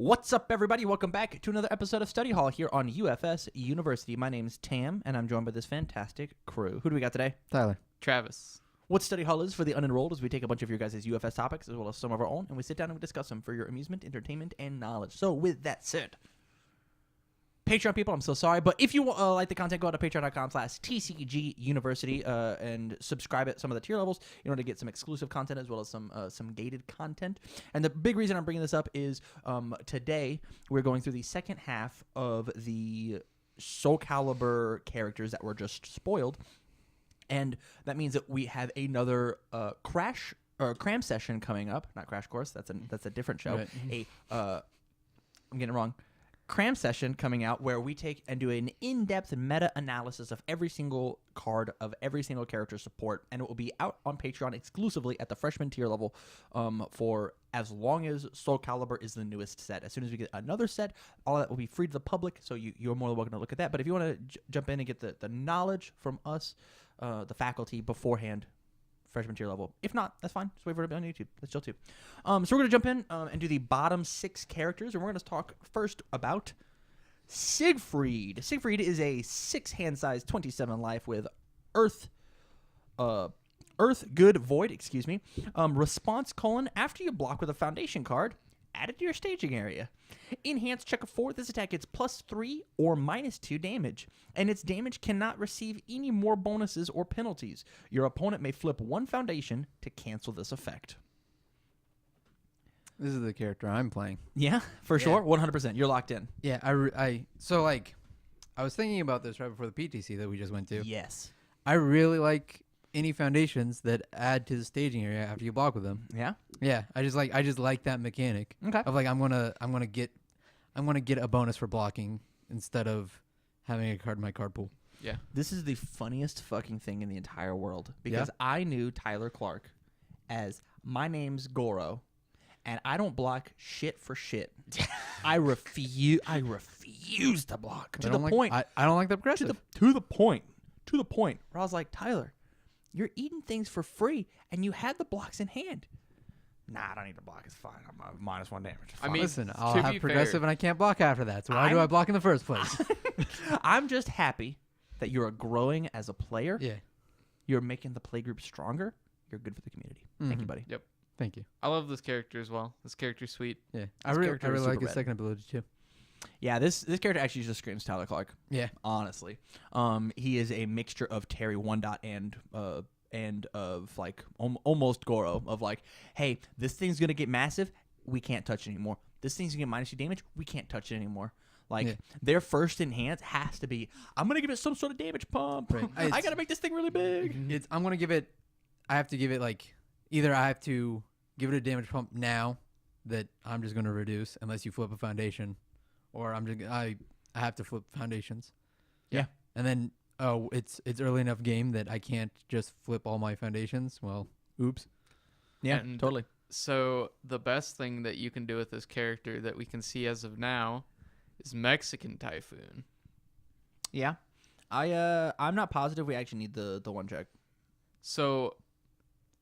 What's up, everybody? Welcome back to another episode of Study Hall here on UFS University. My name's Tam, and I'm joined by this fantastic crew. Who do we got today? Tyler. Travis. What Study Hall is for the unenrolled is we take a bunch of your guys' UFS topics as well as some of our own, and we sit down and we discuss them for your amusement, entertainment, and knowledge. So with that said, Patreon people, I'm so sorry, but if you like the content, go out to patreon.com/TCG University and subscribe at some of the tier levels in order to get some exclusive content as well as some gated content. And the big reason I'm bringing this up is today we're going through the second half of the Soul Calibur characters that were just spoiled, and that means that we have another cram session coming up. Not Crash Course. That's a different show. Right. I'm getting it wrong. Cram session coming out where we take and do an in-depth meta-analysis of every single card of every single character support, and it will be out on Patreon exclusively at the freshman tier level for as long as Soul Calibur is the newest set. As soon as we get another set, all of that will be free to the public, so you're more than welcome to look at that. But if you want to jump in and get the knowledge from us, the faculty, beforehand, freshman tier level. If not, that's fine. Just wait for it on YouTube. That's chill too. So we're going to jump in and do the bottom 6 characters, and we're going to talk first about Siegfried. Siegfried is a 6 hand size, 27 life with Earth Good Void, response : after you block with a foundation card, add it to your staging area. Enhanced check of 4. This attack gets +3 or -2 damage, and its damage cannot receive any more bonuses or penalties. Your opponent may flip 1 foundation to cancel this effect. This is the character I'm playing. Yeah, for sure. 100%. You're locked in. Yeah, I was thinking about this right before the PTC that we just went to. Yes. I really like any foundations that add to the staging area after you block with them. Yeah? Yeah, I just like that mechanic. Okay. Of like I'm gonna get a bonus for blocking instead of having a card in my card pool. Yeah. This is the funniest fucking thing in the entire world because I knew Tyler Clark as my name's Goro, and I don't block shit for shit. I refuse to block to the point. I don't like the progressive. To the point where I was like, Tyler, you're eating things for free, and you had the blocks in hand. Nah, I don't need to block. It's fine. I'm -1 damage. I mean, listen, I'll have progressive, and I can't block after that. So why do I block in the first place? I'm just happy that you're growing as a player. Yeah. You're making the play group stronger. You're good for the community. Thank you, buddy. Yep. Thank you. I love this character as well. This character's sweet. Yeah. This I really character is like super his rad. second ability too. Yeah, this character actually just screams Tyler Clark. Yeah. Honestly, he is a mixture of Terry 1. And of like almost Goro of like, hey, this thing's gonna get massive, we can't touch it anymore. This thing's gonna get -2 damage, we can't touch it anymore. Like their first enhance has to be, I'm gonna give it some sort of damage pump. Right. I gotta make this thing really big. I'm gonna give it. I have to give it like either I have to give it a damage pump now that I'm just gonna reduce unless you flip a foundation, or I have to flip foundations. Yeah. And then it's early enough game that I can't just flip all my foundations. Well, oops. Yeah, And totally. So the best thing that you can do with this character that we can see as of now is Mexican Typhoon. Yeah, I'm not positive we actually need the 1 check. So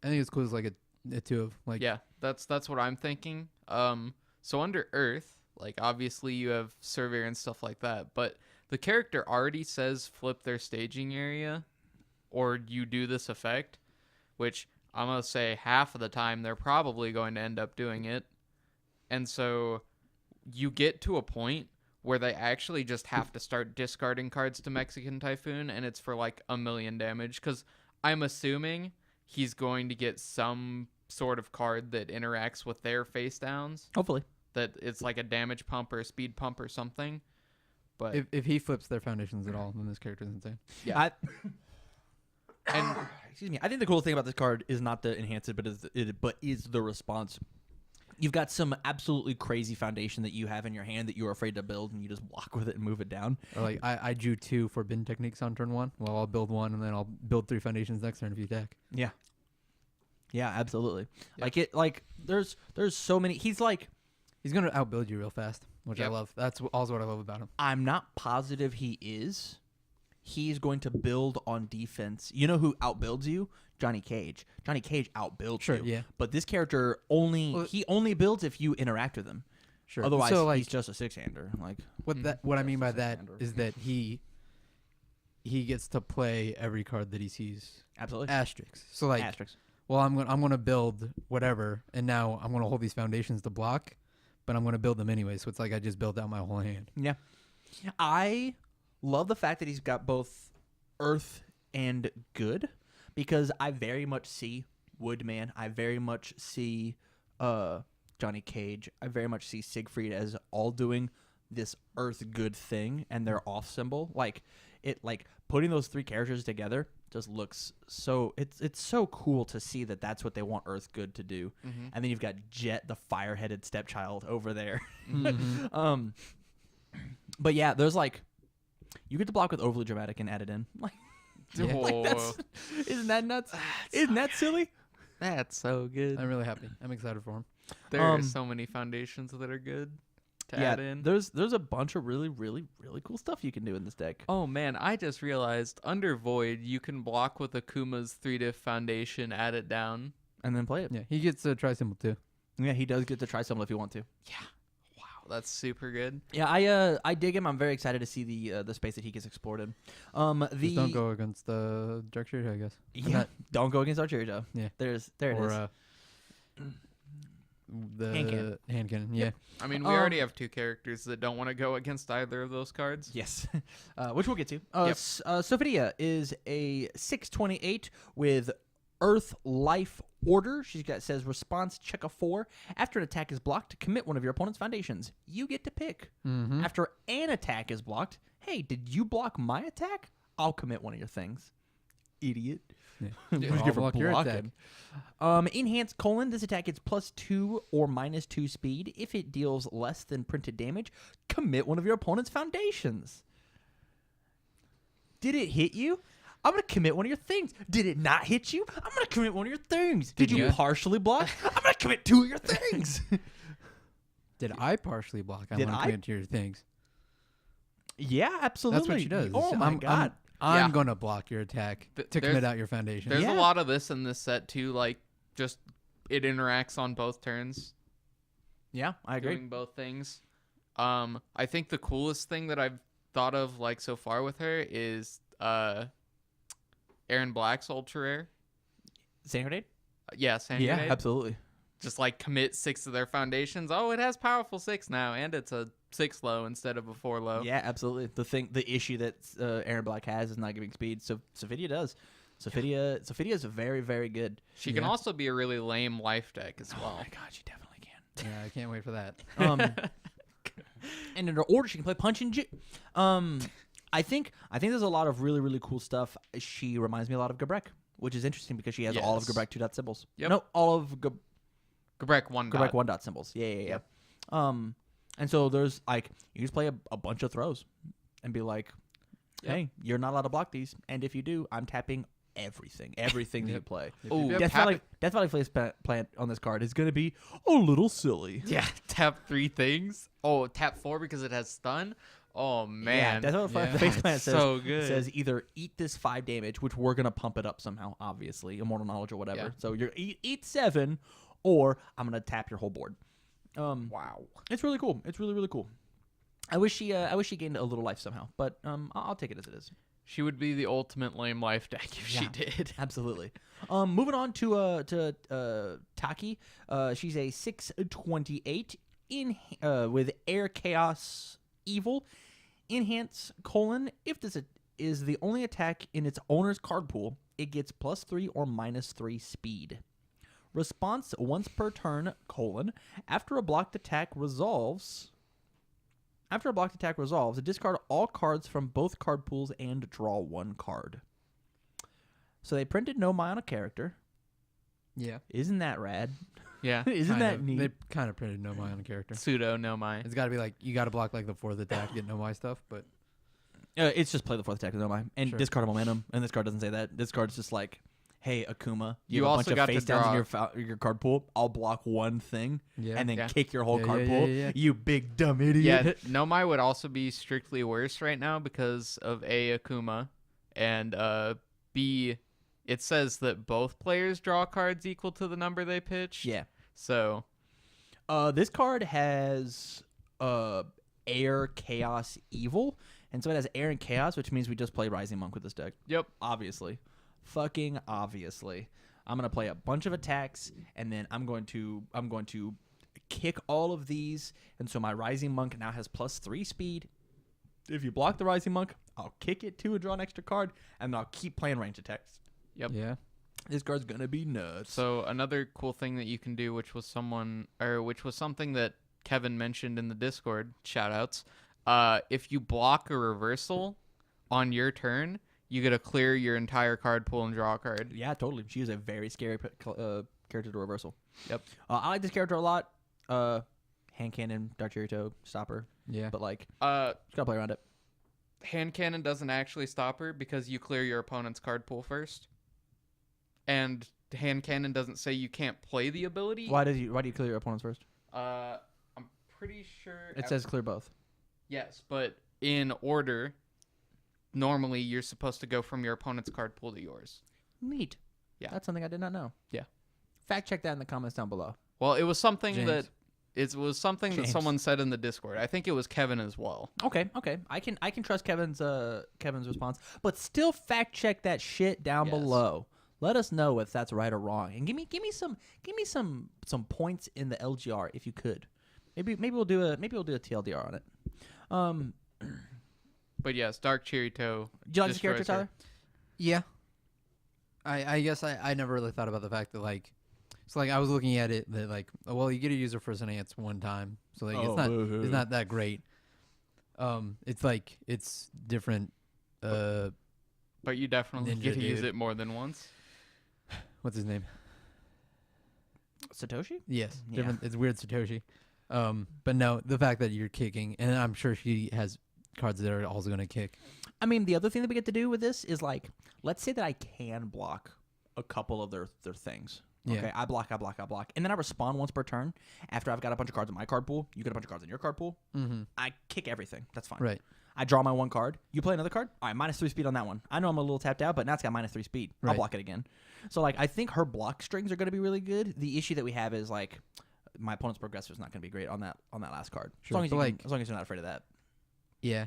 I think it's cool as like a 2 of like. yeah, that's what I'm thinking. So under Earth, like obviously you have Surveyor and stuff like that, but the character already says flip their staging area or you do this effect, which I'm going to say half of the time they're probably going to end up doing it. And so you get to a point where they actually just have to start discarding cards to Mexican Typhoon, and it's for like 1,000,000 damage, because I'm assuming he's going to get some sort of card that interacts with their face downs. Hopefully. That it's like a damage pump or a speed pump or something. But If he flips their foundations at all, then this character is insane. Yeah. and Excuse me. I think the cool thing about this card is not the enhance it, but is the response. You've got some absolutely crazy foundation that you have in your hand that you're afraid to build, and you just block with it and move it down. Or like I drew 2 for bin techniques on turn 1. Well, I'll build 1 and then I'll build 3 foundations next turn if you attack. Yeah. Yeah, absolutely. Yep. Like there's so many. He's gonna outbuild you real fast, which I Yep. love. That's also what I love about him. I'm not positive he is. He's going to build on defense. You know who outbuilds you? Johnny Cage. Johnny Cage outbuilds you. Yeah. But this character only builds if you interact with him. Sure. Otherwise, so like he's just a 6-hander. Like what I mean by just a that six-hander. is that he gets to play every card that he sees absolutely asterisks. So like, asterisks. well, I'm gonna build whatever, and now I'm gonna hold these foundations to block, but I'm gonna build them anyway. So it's like I just built out my whole hand. Yeah, I love the fact that he's got both earth and good, because I very much see Woodman. I very much see Johnny Cage. I very much see Siegfried as all doing this earth good thing, and their off symbol, like putting those three characters together just looks so it's so cool to see that that's what they want earth good to do. And then you've got Jet, the fire-headed stepchild, over there. But yeah, there's like, you get to block with overly dramatic and add it in. Like, Yeah. like that's, isn't that nuts? Isn't that silly? That's so good. I'm really happy. I'm excited for him. There are so many foundations that are good to add in. There's a bunch of really, really, really cool stuff you can do in this deck. Oh man, I just realized under Void you can block with Akuma's 3-diff foundation, add it down. And then play it. Yeah, he gets a tri symbol too. Yeah, he does get to try some if you want to. Yeah. Wow, that's super good. Yeah, I dig him. I'm very excited to see the space that he gets explored in. Just don't go against the Dark Shade, I guess. Yeah, don't go against Archeria. Yeah. There it Or is. the hand cannon. Yeah. I mean, we already have two characters that don't want to go against either of those cards. Yes, which we'll get to. Yep. Sophia is a 6/28 with Earth Life Order. Says response, check a 4. After an attack is blocked, commit one of your opponent's foundations. You get to pick. Mm-hmm. After an attack is blocked, hey, did you block my attack? I'll commit one of your things. Idiot. Yeah. What do you I'll get for block your blocking? Enhance : this attack gets +2 or -2 speed. If it deals less than printed damage, commit one of your opponent's foundations. Did it hit you? I'm going to commit one of your things. Did it not hit you? I'm going to commit one of your things. Did you you? partially block? I'm going to commit 2 of your things. Did I partially block? I Did want I? to commit to your things. Yeah, absolutely. That's what she does. Oh, my God. I'm Yeah. gonna block your attack to there's- commit out your foundation. There's Yeah. a lot of this in this set too, like just it interacts on both turns, Yeah, I agree. doing both things. I think the coolest thing that I've thought of like so far with her is Aaron Black's ultra rare. Sand grenade? Yeah, Sand Yeah, Grenade. absolutely. Just like commit 6 of their foundations. Oh, it has powerful 6 now, and it's a 6 low instead of a 4 low. Yeah, absolutely. The issue that Aaron Black has is not giving speed. So Sophia does. Sophia is very, very good. She can Yeah. also be a really lame life deck as Oh well. my God, she definitely can. Yeah, I can't wait for that. And in her order, she can play punch and I think there's a lot of really, really cool stuff. She reminds me a lot of Gabrek, which is interesting because she has all of Yes. Gabrek 2 dot symbols. Yep. No, all of Gabrek 1 Gabrek dot. 1 dot symbols. Yeah. Yep. And so there's like, you just play a bunch of throws and be like, Yep. hey, you're not allowed to block these. And if you do, I'm tapping everything that you play. Ooh, Death tap Valley, Death Valley Face Plant on this card is going to be a little silly. Yeah, tap 3 things. Oh, tap 4 because it has stun. Oh Yeah, man, Death Valley Yeah. Face Plant says, so good. says either eat this 5 damage, which we're going to pump it up somehow, obviously, Immortal Knowledge or whatever. Yeah. So you're eat 7, or I'm going to tap your whole board. Wow. It's really cool. It's really, really cool. I wish she gained a little life somehow, but I'll take it as it is. She would be the ultimate lame life deck if she Yeah. did. Absolutely. Moving on to Taki. She's a 6/28 with Air Chaos Evil. Enhance : if this is the only attack in its owner's card pool, it gets +3 or -3 speed. Response: once per turn: after a blocked attack resolves, discard all cards from both card pools and draw 1 card. So they printed No Mai on a character. Yeah. Isn't that rad? Yeah. Isn't Kind that of. neat? They kind of printed no my on a character. Pseudo no my. It's got to be like you got to block like the 4th attack to get no my stuff, but It's just play the 4th attack with No Mai and Sure. discard a momentum. And this card doesn't say that. This card's just like, hey, Akuma, You have a also bunch got of to face downs in draw- your card pool. I'll block 1 thing yeah. and then Yeah. kick your whole Yeah, card yeah, pool. yeah, yeah. You big dumb idiot. Yeah, no my would also be strictly worse right now because of A, Akuma, and B, it says that both players draw cards equal to the number they pitch. Yeah. So This card has Air, Chaos, Evil, and so it has Air and Chaos, which means we just play Rising Monk with this deck. Yep. Obviously. Fucking obviously. I'm gonna play a bunch of attacks, and then I'm going to kick all of these, and so my Rising Monk now has +3 speed. If you block the Rising Monk, I'll kick it 2 and draw an extra card, and then I'll keep playing range attacks. Yep. Yeah. This card's gonna be nuts. So another cool thing that you can do, which was something that Kevin mentioned in the Discord, shoutouts. If you block a reversal on your turn, you get to clear your entire card pool and draw a card. Yeah, totally. She is a very scary character to reversal. Yep. I like this character a lot. Hand cannon, Dark Cherry-Toe, stopper. Yeah. But like, Hand just gotta play around it. cannon doesn't actually stop her because you clear your opponent's card pool first. And hand cannon doesn't say you can't play the ability. Why do you clear your opponents first? I'm pretty sure It says clear both. yes, but in order, normally you're supposed to go from your opponent's card pool to yours. Neat. Yeah. That's something I did not know. Yeah. Fact check that in the comments down below. Well, it was something James. that James. someone said in the Discord. I think it was Kevin as well. Okay. I can trust Kevin's response, but still fact check that shit down Yes. below. Let us know if that's right or wrong, and give me some points in the LGR if you could. Maybe we'll do a TLDR on it. But yes, Dark Cherry-Toe. Do you like this character, destroys her. Tyler? Yeah. I guess I never really thought about the fact that like, so like I was looking at it that like, well, you get to use her first enhance one time, so like it's not that great. It's like it's different. But you definitely Ninja get to use dude. it more than once. What's his name? Satoshi? Yes, Yeah. different. It's weird, Satoshi. But no, the fact that you're kicking, and I'm sure she has cards that are also going to kick. I mean, the other thing that we get to do with this is like, let's say that I can block a couple of their things. Yeah. Okay, I block, and then I respond once per turn. After I've got a bunch of cards in my card pool, you get a bunch of cards in your card pool. Mm-hmm. I kick everything. That's fine. Right. I draw my one card. You play another card. All right, -3 speed on that one. I know I'm a little tapped out, but now it's got -3 speed. I'll Right. block it again. So like, I think her block strings are going to be really good. The issue that we have is like, my opponent's progressor is not going to be great on that last card. Sure. As long as, But, like- as long as you're not afraid of that. Yeah.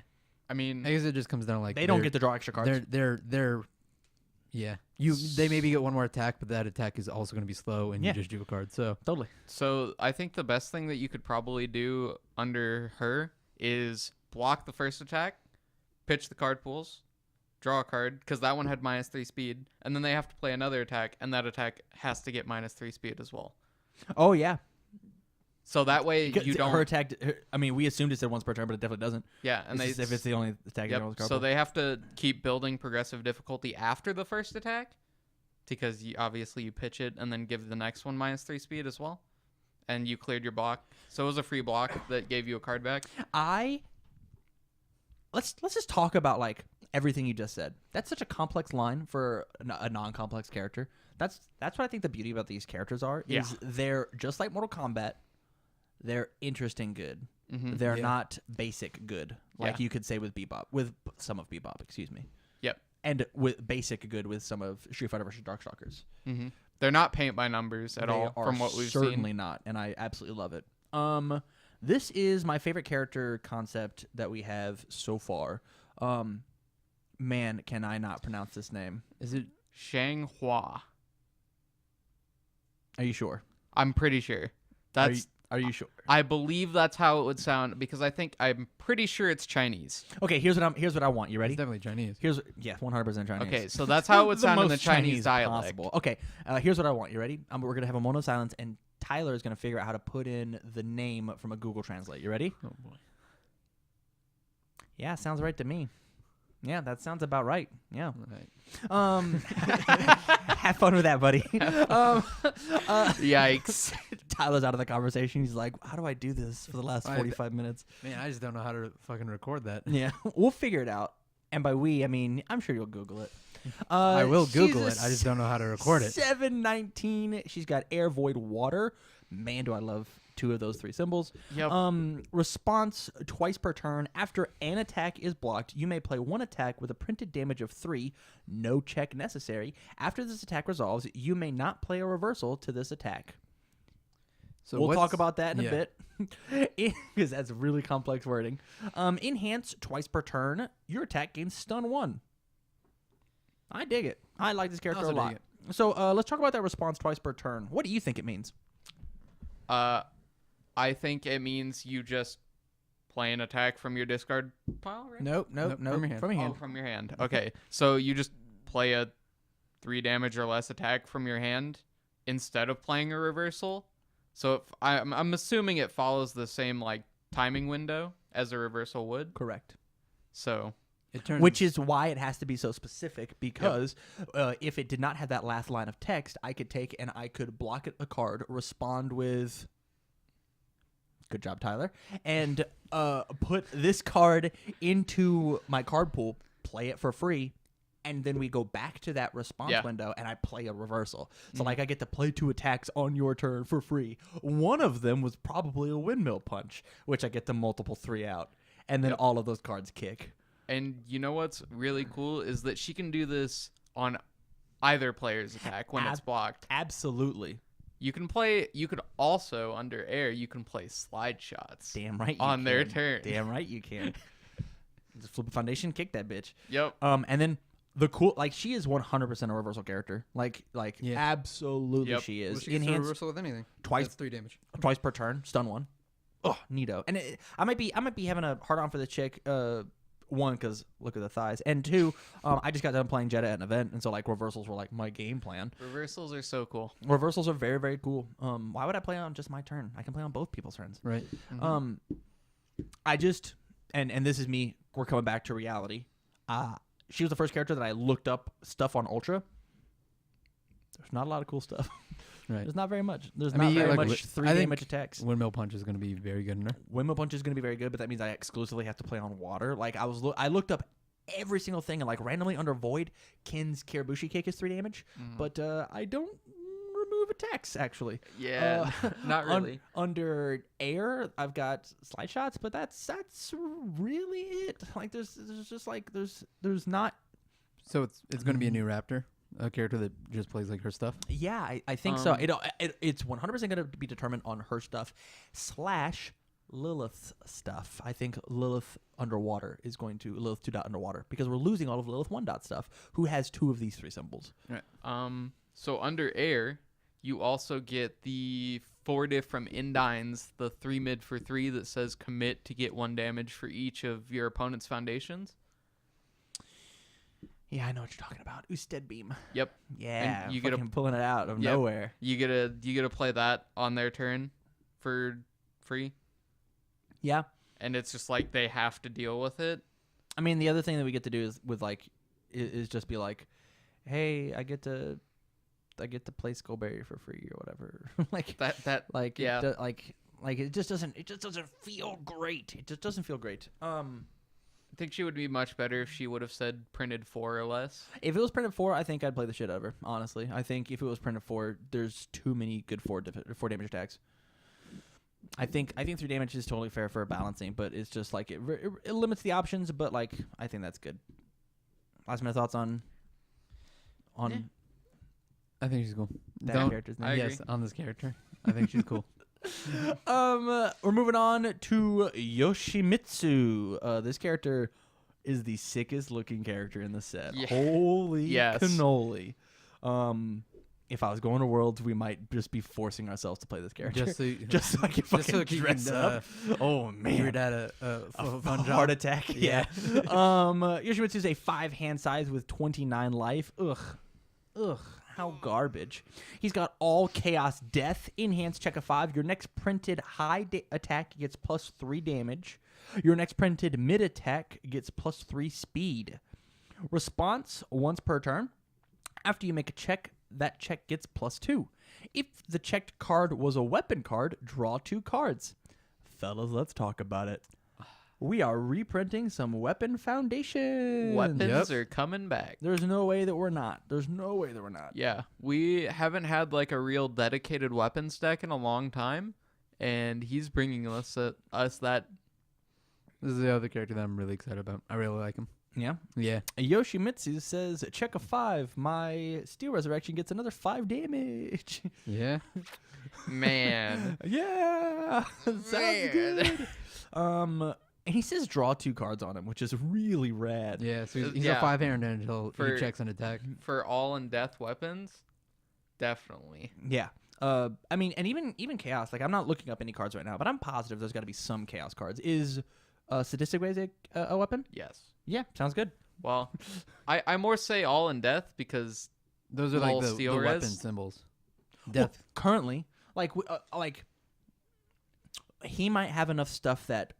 I mean, I guess it just comes down to like They don't get to draw extra cards. They're yeah. They maybe get one more attack, but that attack is also going to be slow, and Yeah. you just do a card. So Totally. so I think the best thing that you could probably do under her is block the first attack, pitch the card pools, draw a card, because that one had -3 speed, and then they have to play another attack, and that attack has to get -3 speed as well. Oh yeah. So that way Because you don't. Her attack. I mean, we assumed it said once per turn, but it definitely doesn't. Yeah, and It's just if it's the only attack. Yep. on the card So pool. they have to keep building progressive difficulty after the first attack, because obviously you pitch it and then give the next one -3 speed as well, and you cleared your block. So it was a free block that gave you a card back. Let's just talk about like everything you just said. That's such a complex line for a non-complex character. That's what I think the beauty about these characters are. Is they're just like Mortal Kombat. They're interesting good. Mm-hmm. They're Yeah. not basic good, like Yeah. you could say with Bebop, with some of Bebop, excuse me. Yep. And with basic good with some of Street Fighter vs. Darkstalkers. Mm-hmm. They're not paint by numbers at They all, are from what we've certainly seen. not, and I absolutely love it. This is my favorite character concept that we have so far. Man, can I not pronounce this name? is it? Shang Hua. Are you sure? I'm pretty sure. That's. Are you sure? I believe that's how it would sound, because I'm pretty sure it's Chinese. Okay, here's what I want. You It's ready? definitely Chinese. 100% Chinese. Okay, so that's how it would The sound in the most Chinese dialect. possible. Okay, here's what I want. You ready? We're gonna have a moment of silence, and Tyler is gonna figure out how to put in the name from a Google Translate. You ready? Oh boy. Yeah, sounds right to me. Yeah, that sounds about right. Yeah. All right. Have fun with that, buddy. Yikes. Tyler's out of the conversation. He's like, "How do I do this for the last 45 minutes?" Man, I just don't know how to fucking record that. Yeah, we'll figure it out. And by we, I mean I'm sure you'll Google it. I will Google she's it. I just don't know how to record it. 719. She's got air, void, water. Man, do I love 2 of those 3 symbols. Yep. Response twice per turn. After an attack is blocked, you may play 1 attack with a printed damage of 3. No check necessary. After this attack resolves, you may not play a reversal to this attack. So we'll talk what's- about that in yeah. a bit because that's really complex wording. Enhance twice per turn. Your attack gains stun 1. I dig it. I like this character a Also lot. dig So let's talk about that response twice per turn. What do you think it means? I think it means you just play an attack from your discard pile, right? Nope. Nope, from your hand. From your hand. Oh, from your hand. Okay, so you just play a 3 damage or less attack from your hand instead of playing a reversal. So if I'm assuming it follows the same like timing window as a reversal would. Correct. So It turns. Which is why it has to be so specific, because if it did not have that last line of text, I could take and I could block a card, respond with good job, Tyler, and put this card into my card pool, play it for free, and then we go back to that response window and I play a reversal. So like I get to play 2 attacks on your turn for free. One of them was probably a windmill punch, which I get to multiple 3 out, and then all of those cards kick. And you know what's really cool is that she can do this on either player's attack when it's blocked. Absolutely. You could also under air, you can play slide shots. Damn right you on their can. turn. Damn right you can. Just flip a foundation, kick that bitch. Yep. And then the cool, like, she is 100% a reversal character. Like Yeah. absolutely Yep. she Well, is. she gets a Enhance reversal with anything. twice- That's 3 damage. twice per turn, stun 1. Oh, neato. And I might be having a hard on for the chick. 1, because look at the thighs, and 2, I just got done playing Jetta at an event, and so like reversals were like my game plan. Reversals are so cool. Reversals are very, very cool. Why would I play on just my turn? I can play on both people's turns. Right. I just and this is me. We're coming back to reality. She was the first character that I looked up stuff on Ultra. There's not a lot of cool stuff. Right. There's not very much. There's I not mean, very like, much 3 I think damage attacks. Windmill punch is going to be very good in her. Windmill punch is going to be very good, but that means I exclusively have to play on water. Like I looked up every single thing, and like randomly under void, Kin's Kirabushi kick is 3 damage, but I don't remove attacks actually. Yeah, not really. Under air, I've got slide shots, but that's really it. Like there's just like there's not. So it's going to be a new Raptor, a character that just plays like her stuff. Yeah, I think so. It's 100% going to be determined on her stuff / Lilith's stuff. I think Lilith underwater is going to Lilith 2 dot underwater, because we're losing all of Lilith 1 dot stuff, who has 2 of these 3 symbols. Right. So under air, you also get the 4 diff from Indines, the 3 mid for 3 that says commit to get 1 damage for each of your opponent's foundations. Yeah, I know what you're talking about. Usted Beam. Yep. Yeah, And you fucking pulling it out of nowhere. You get to play that on their turn for free. Yeah. And it's just like they have to deal with it. I mean, the other thing that we get to do is just be like, hey, I get to play Skullberry for free or whatever. like That like yeah. it just doesn't feel great. It just doesn't feel great. I think she would be much better if she would have said printed 4 or less. If it was printed 4, I think I'd play the shit out of her. Honestly, I think if it was printed 4, there's too many good 4 damage attacks. I think 3 damage is totally fair for balancing, but it's just like it limits the options. But like, I think that's good. Last minute thoughts on Yeah. I think she's cool. that character's name. I agree. Yes, on this character. I think she's cool. We're moving on to Yoshimitsu. This character is the sickest looking character in the set. Yeah. Holy Yes. cannoli. If I was going to Worlds, we might just be forcing ourselves to play this character. Just so just so I can fucking so you dress can, up. Oh, Give man. your dad a fun job. Heart attack. Yeah. Yoshimitsu is a 5 hand size with 29 life. Ugh. How garbage. He's got all chaos death. Enhanced check of 5. Your next printed high attack gets plus 3 damage. Your next printed mid attack gets plus 3 speed. Response once per turn. After you make a check, that check gets plus 2. If the checked card was a weapon card, draw 2 cards. Fellas, let's talk about it. We are reprinting some weapon foundation. Weapons are coming back. There's no way that we're not. Yeah, we haven't had like a real dedicated weapons deck in a long time, and he's bringing us that. This is the other character that I'm really excited about. I really like him. Yeah. Yeah. Yoshimitsu says, check a 5. My Steel Resurrection gets another 5 damage. Yeah. Man. Yeah. Sounds Man. good. And he says draw 2 cards on him, which is really rad. Yeah. So he's Yeah. a 5-hand until For- he checks an attack. For all and death weapons, definitely. Yeah. I mean, and even Chaos, like I'm not looking up any cards right now, but I'm positive there's got to be some Chaos cards. Is Sadistic Ways a weapon? Yes. Yeah, sounds good. Well, I more say all and death because Those are like Lol the steel weapon res. symbols. Well, Death. currently, like he might have enough stuff that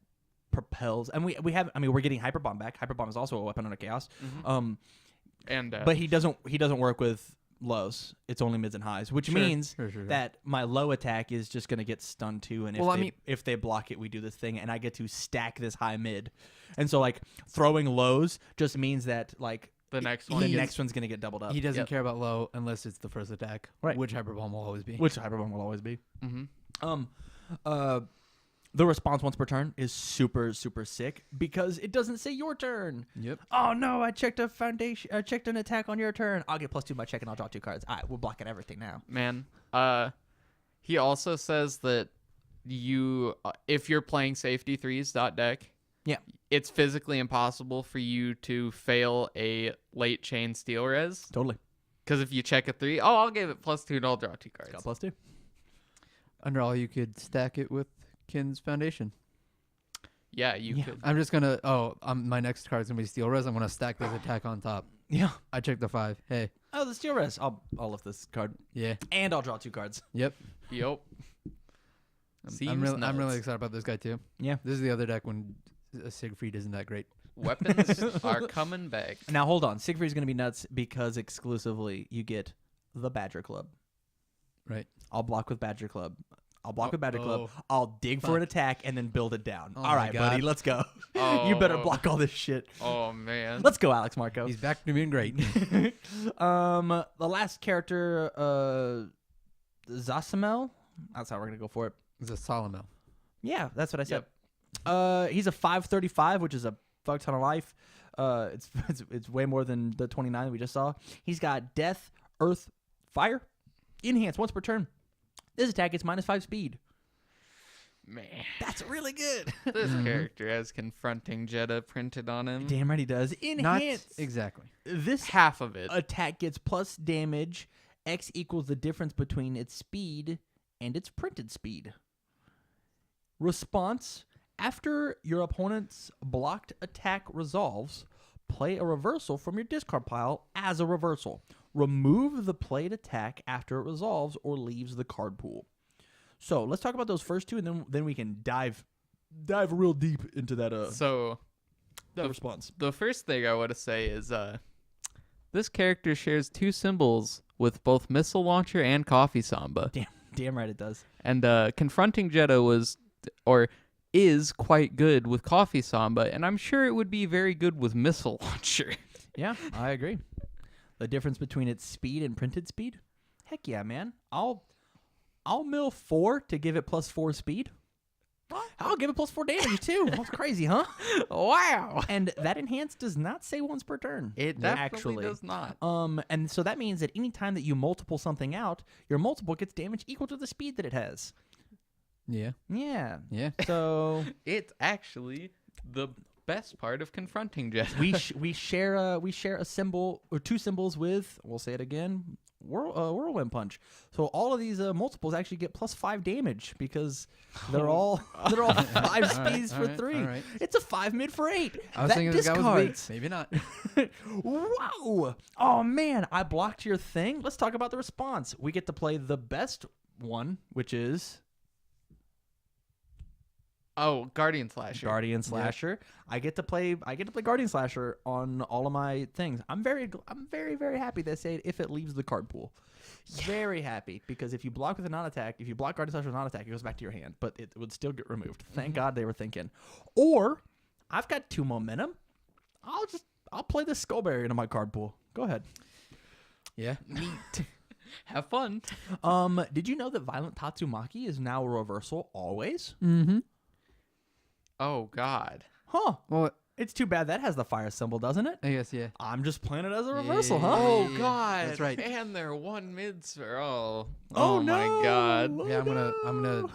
propels, and we have. I mean, we're getting Hyper Bomb back. Hyper Bomb is also a weapon on a Chaos. and death. But he doesn't work with lows. It's only mids and highs, which means Sure. that my low attack is just gonna get stunned too. And if they block it, we do this thing, and I get to stack this high mid. And so like throwing lows just means that like the next the one. next one's gonna get doubled up. He doesn't Yep. care about low unless it's the first attack, Right. which Hyper Bomb will always be. Which Hyper Bomb will always be. Mm-hmm. The response once per turn is super sick because it doesn't say your turn. Yep. Oh no, I checked a foundation. I checked an attack on your turn. I'll get +2 by check and I'll draw 2 cards. All right, we're blocking everything now. Man. He also says that you, if you're playing safety 3s deck, Yeah. it's physically impossible for you to fail a late chain steel res. Totally. Because if you check a 3, I'll give it +2 and I'll draw 2 cards. Got +2. Under all, you could stack it with Kin's Foundation. Yeah, you Yeah. could. I'm just gonna. My next card's gonna be Steel Res. I'm gonna stack this attack on top. Yeah. I checked the 5. Hey. Oh, the steel res. I'll lift this card Yeah. and I'll draw 2 cards. Yep. Yup. I'm really excited about this guy too. Yeah. This is the other deck when Siegfried isn't that great. Weapons are coming back. Now hold on. Siegfried's gonna be nuts because exclusively you get the Badger Club. Right. I'll block with Badger Club. I'll block with Badger Club. oh. I'll dig for Fuck. an attack and then build it down. Oh All my right, God. buddy, let's go. Oh. You better block all this shit. Oh, man. Let's go, Alex Marco. He's back to being great. The last character, Zasamel. That's how we're gonna go for it. He's a Solomel. Yeah, that's what I said. Yep. He's a 535, which is a fuck ton of life. It's way more than the 29 we just saw. He's got Death, Earth, Fire, Enhance once per turn. This attack gets -5 speed. Man. That's really good. This character has Confronting Jeddah printed on him. Damn right he does. Not Enhance. exactly. This Half of it. attack gets plus damage. X equals the difference between its speed and its printed speed. Response: after your opponent's blocked attack resolves, play a reversal from your discard pile as a reversal. Remove the played attack after it resolves or leaves the card pool. So let's talk about those first two, and then we can dive real deep into that So, that response. the first thing I want to say is this character shares 2 symbols with both Missile Launcher and Coffee Samba. Damn right it does. And Confronting Jeddah is quite good with Coffee Samba, and I'm sure it would be very good with Missile Launcher. Yeah, I agree. The difference between its speed and printed speed? Heck yeah, man. I'll mill 4 to give it +4 speed. I'll give it +4 damage too. That's crazy, huh? Wow. And that enhance does not say once per turn. It definitely does not. And so that means that any time that you multiple something out, your multiple gets damage equal to the speed that it has. Yeah. Yeah. Yeah. So It's actually the best part of Confronting Jeddah. we share a symbol or 2 symbols with, we'll say it again, Whirlwind Punch. So all of these multiples actually get +5 damage because they're all 5 speeds for 3. all right. It's a 5 mid for 8. I was That thinking this guy was weak. discards. Maybe not. Wow. Oh man, I blocked your thing. Let's talk about the response. We get to play the best one, which is Guardian Slasher. Guardian Slasher. I get to play Guardian Slasher on all of my things. I'm very very happy they say if it leaves the card pool. Very happy because if you block with a non-attack, if you block Guardian Slasher with a non-attack, it goes back to your hand, but it would still get removed. Thank God they were thinking. Or I've got 2 momentum. I'll play the Skullberry into my card pool. Go ahead. Yeah. Neat. Have fun. Did you know that Violent Tatsumaki is now a reversal always? Mm-hmm. Oh, God. Huh. Well, It's too bad that has the fire symbol, doesn't it? I guess, yeah. I'm just playing it as a reversal, Yeah. huh? Oh Yeah, god, that's right. And they're one mids for oh. Oh, my no. god. Oh, Yeah, I'm gonna. no.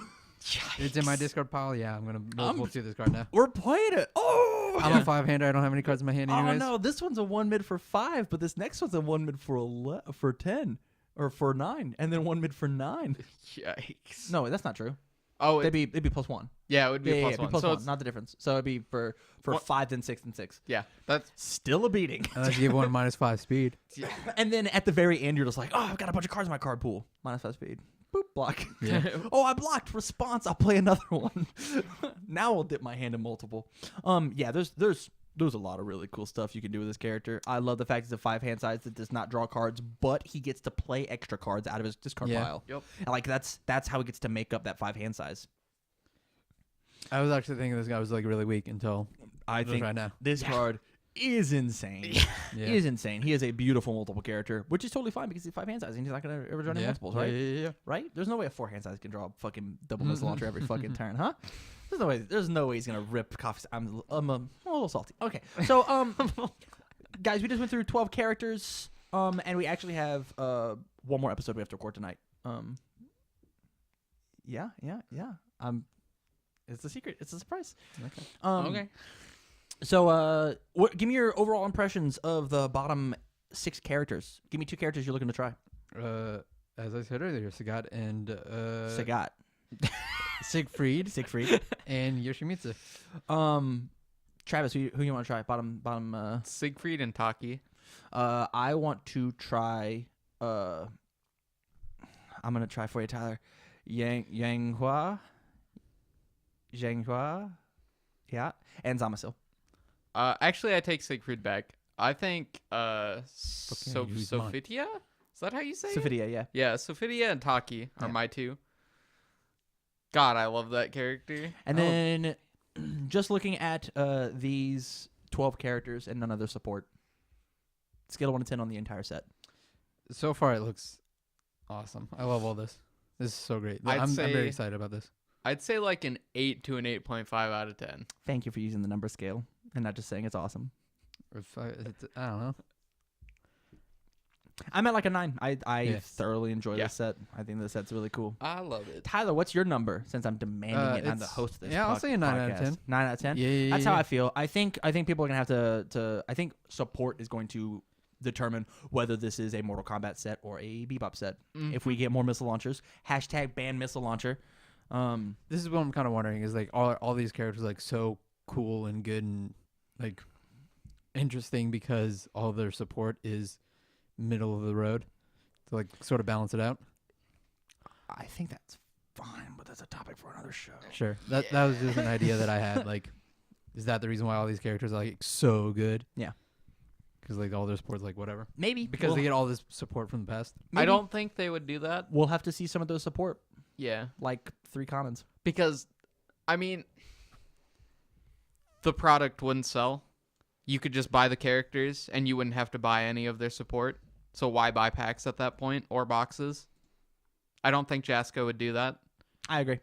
It's in my discard pile. Yeah, I'm gonna multiple to this card now. We're playing it. Oh, I'm a 5-hander. I don't have any cards in my hand anyways. Oh no, this one's a 1 mid for 5, but this next one's a 1 mid for 10 or for 9, and then 1 mid for 9. Yikes. No, that's not true. Oh, It'd be +1. yeah, it would be Yeah, a plus it'd one. be plus So 1, it's, not the difference. So it'd be for What? 5, then 6, then 6. yeah, that's Still a beating. Unless you give one -5 speed. And then at the very end, you're just like, oh, I've got a bunch of cards in my card pool. -5 speed. Boop, block. Yeah. Oh, I blocked. Response. I'll play another one. Now I'll dip my hand in multiple. Yeah, there's a lot of really cool stuff you can do with this character. I love the fact it's a 5 hand size that does not draw cards, but he gets to play extra cards out of his discard Yeah. pile. Yep. And like that's how he gets to make up that 5 hand size. I was actually thinking this guy was like really weak until I think right now. this card is insane. Yeah. Is insane. He is a beautiful multiple character, which is totally fine because he's 5 hand size and he's not gonna ever draw any multiples, right? Yeah. Right? There's no way a 4 hand size can draw a fucking double missile launcher every fucking turn, huh? There's no way he's gonna rip coffee. I'm a little salty. Okay, so guys, we just went through 12 characters, and we actually have one more episode we have to record tonight. Yeah. It's a secret. It's a surprise. Okay. okay. So, give me your overall impressions of the bottom 6 characters. Give me 2 characters you're looking to try. As I said earlier, Sagat and Sagat, Siegfried Siegfried, and Yoshimitsu. Travis, who you want to try? Bottom. Siegfried and Taki. I want to try. I'm gonna try for you, Tyler. Yanghua, yeah, and Zamasil. Actually, I take Siegfried back. I think use mine. Sophitia? Is that how you say it? Sophidia, yeah. Yeah, Sophitia and Taki are Yeah. my 2. God, I love that character. And then, just looking at these 12 characters and none of their support. Scale of 1 to 10 on the entire set. So far, it looks awesome. I love all this. This is so great. I'd I'm say- very excited about this. I'd say like an 8 to an 8.5 out of 10. Thank you for using the number scale and not just saying it's awesome. I don't know. I'm at like a 9. I Yeah. thoroughly enjoy Yeah. this set. I think this set's really cool. I love it. Tyler, what's your number? Since I'm demanding it, and I'm the it's- host of this. yeah, I'll say a 9 out of podcast. 10. 9 out of 10. Yeah. That's how I feel. I think people are gonna have to. I think support is going to determine whether this is a Mortal Kombat set or a Bebop set. If we get more missile launchers, #ban missile launcher. This is what I'm kind of wondering is like all these characters like so cool and good and like interesting because all their support is middle of the road to like sort of balance it out. I think that's fine, but that's a topic for another show. Sure. That was just an idea that I had. Like, is that the reason why all these characters are like so good? Yeah. Because like all their support's like whatever. Maybe Because they get all this support from the past. I don't think they would do that. We'll have to see some of those support, Yeah. like 3 commons. Because, I mean, the product wouldn't sell. You could just buy the characters and you wouldn't have to buy any of their support. So why buy packs at that point or boxes? I don't think Jasko would do that. I agree.